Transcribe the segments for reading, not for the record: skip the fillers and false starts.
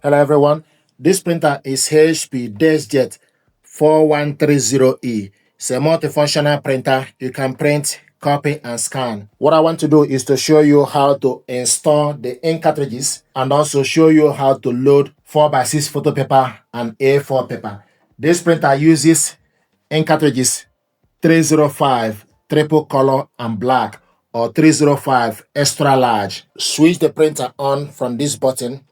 Hello everyone, this printer is HP Deskjet 4130e. It's a multifunctional printer. You can print, copy, and scan. What I want to do is to show you how to install the ink cartridges and also show you how to load 4x6 photo paper and A4 paper. This printer uses ink cartridges 305 triple color and black or 305 extra large. Switch the printer on from this button.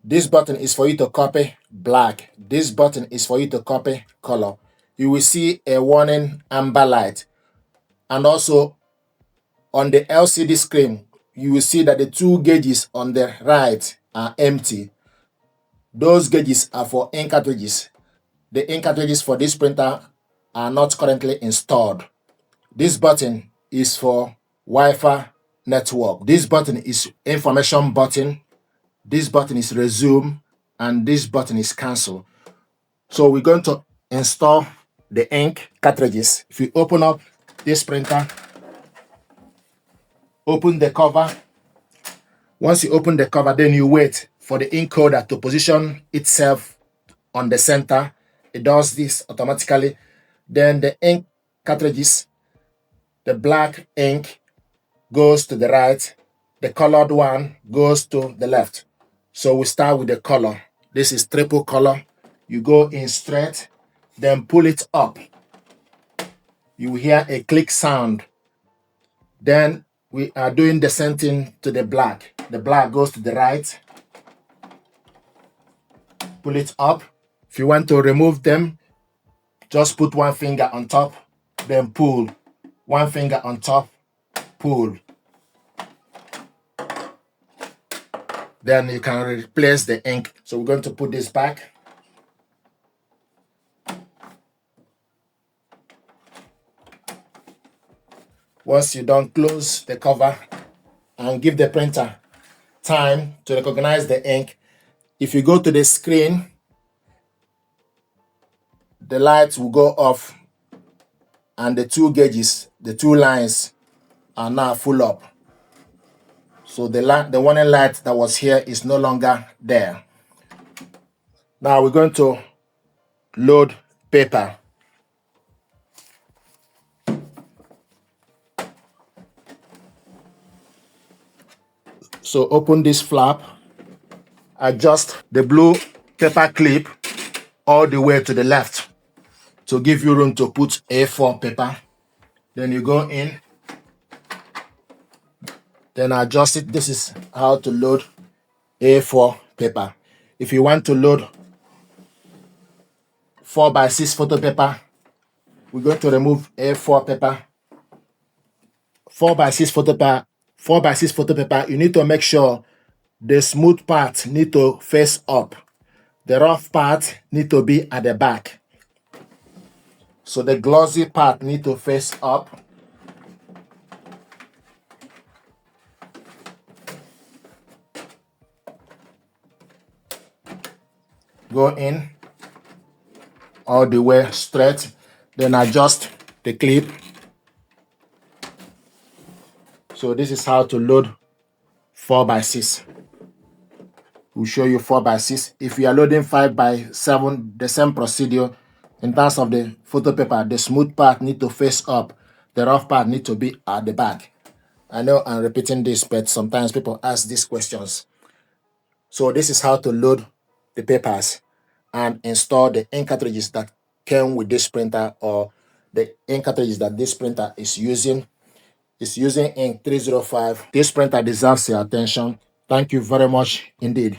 This button is for you to copy black. This button is for you to copy color. You will see a warning amber light. And also on the LCD screen, you will see that the two gauges on the right are empty. Those gauges are for ink cartridges. The ink cartridges for this printer are not currently installed. This button is for Wi-Fi network. This button is information button. This button is resume, and this button is cancel. So we're going to install the ink cartridges. If you open up this printer, open the cover. Once you open the cover, then you wait for the encoder to position itself on the center. It does this automatically. Then the ink cartridges, the black ink goes to the right, the colored one goes to the left. So we start with the color. This is triple color. You go in straight, then pull it up. You will hear a click sound. Then we are doing the same thing to the black. The black goes to the right. Pull it up. If you want to remove them, just put one finger on top, then pull. One finger on top, pull. Then you can replace the ink. So we're going to put this back. Once you're done, close the cover and give the printer time to recognize the ink. If you go to the screen, the lights will go off and the two gauges, the two lines are now full up. So the warning light that was here is no longer there. Now we're going to load paper. So open this flap, adjust the blue paper clip all the way to the left to give you room to put A4 paper. Then you go in, then adjust it. This is how to load A4 paper. If you want to load 4x6 photo paper, we're going to remove A4 paper. 4x6 photo paper. 4x6 photo paper, you need to make sure the smooth part need to face up. The rough part need to be at the back. So the glossy part need to face up. Go in all the way straight, then adjust the clip. So this is how to load 4x6. We'll show you 4x6. If you are loading 5x7, the same procedure. In terms of the photo paper, the smooth part need to face up. The rough part need to be at the back. I know I'm repeating this, but sometimes people ask these questions. So this is how to load the papers and install the ink cartridges that came with this printer, or the ink cartridges that this printer is using. It's using ink 305. This printer deserves your attention. Thank you very much indeed.